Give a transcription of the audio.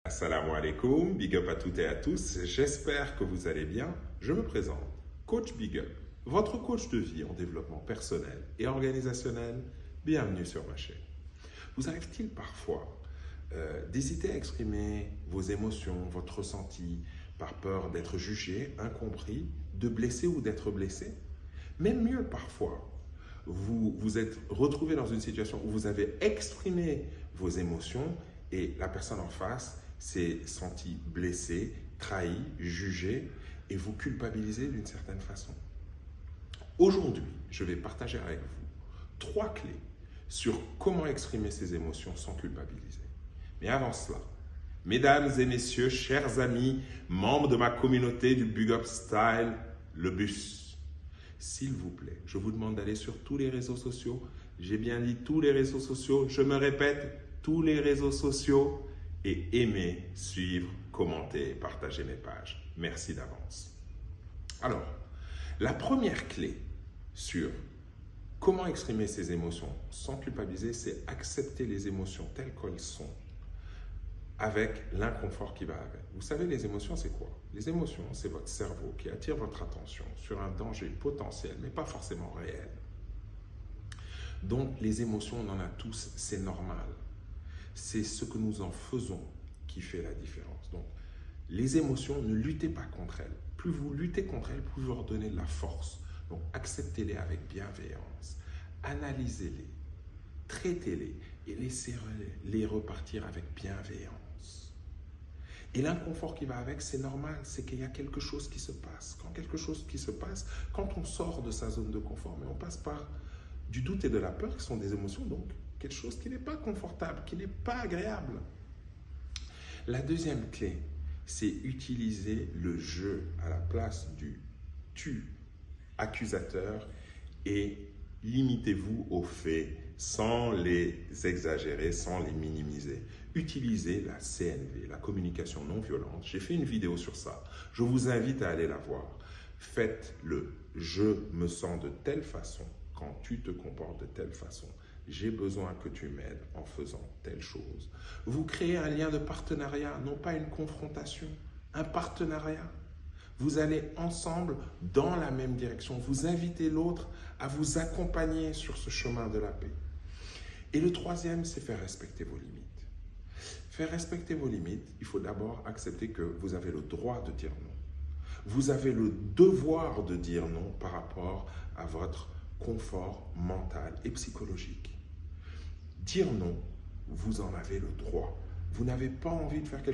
Assalamu alaikum, big up à toutes et à tous, j'espère que vous allez bien. Je me présente, Coach Big Up, votre coach de vie en développement personnel et organisationnel. Bienvenue sur ma chaîne. Vous arrive-t-il parfois d'hésiter à exprimer vos émotions, votre ressenti, par peur d'être jugé, incompris, de blesser ou d'être blessé? Même mieux parfois, vous vous êtes retrouvé dans une situation où vous avez exprimé vos émotions et la personne en face s'est sentie blessée, trahie, jugée et vous culpabilisez d'une certaine façon. Aujourd'hui, je vais partager avec vous 3 clés sur comment exprimer ses émotions sans culpabiliser. Mais avant cela, mesdames et messieurs, chers amis, membres de ma communauté du Big Up Style, le bus, s'il vous plaît, je vous demande d'aller sur tous les réseaux sociaux. J'ai bien dit tous les réseaux sociaux, je me répète, tous les réseaux sociaux et aimer, suivre, commenter, partager mes pages. Merci d'avance. Alors, la première clé sur comment exprimer ses émotions sans culpabiliser, c'est accepter les émotions telles qu'elles sont avec l'inconfort qui va avec. Vous savez, les émotions, c'est quoi? Les émotions, c'est votre cerveau qui attire votre attention sur un danger potentiel, mais pas forcément réel. Donc, les émotions, on en a tous, c'est normal. C'est ce que nous en faisons qui fait la différence. Donc, les émotions, ne luttez pas contre elles. Plus vous luttez contre elles, plus vous leur donnez de la force. Donc, acceptez-les avec bienveillance. Analysez-les, traitez-les et laissez-les repartir avec bienveillance. Et l'inconfort qui va avec, c'est normal, c'est qu'il y a quelque chose qui se passe. Quand quelque chose qui se passe, quand on sort de sa zone de confort, mais on passe par du doute et de la peur, qui sont des émotions, donc quelque chose qui n'est pas confortable, qui n'est pas agréable. La deuxième clé, c'est utiliser le je à la place du tu accusateur et limitez-vous aux faits sans les exagérer, sans les minimiser. Utilisez la CNV, la communication non violente. J'ai fait une vidéo sur ça. Je vous invite à aller la voir. Faites le « je me sens de telle façon quand tu te comportes de telle façon ». J'ai besoin que tu m'aides en faisant telle chose. Vous créez un lien de partenariat, non pas une confrontation, un partenariat. Vous allez ensemble dans la même direction. Vous invitez l'autre à vous accompagner sur ce chemin de la paix. Et le troisième, c'est faire respecter vos limites. Faire respecter vos limites, il faut d'abord accepter que vous avez le droit de dire non. Vous avez le devoir de dire non par rapport à votre confort mental et psychologique. Dire non, vous en avez le droit. Vous n'avez pas envie de faire quelque chose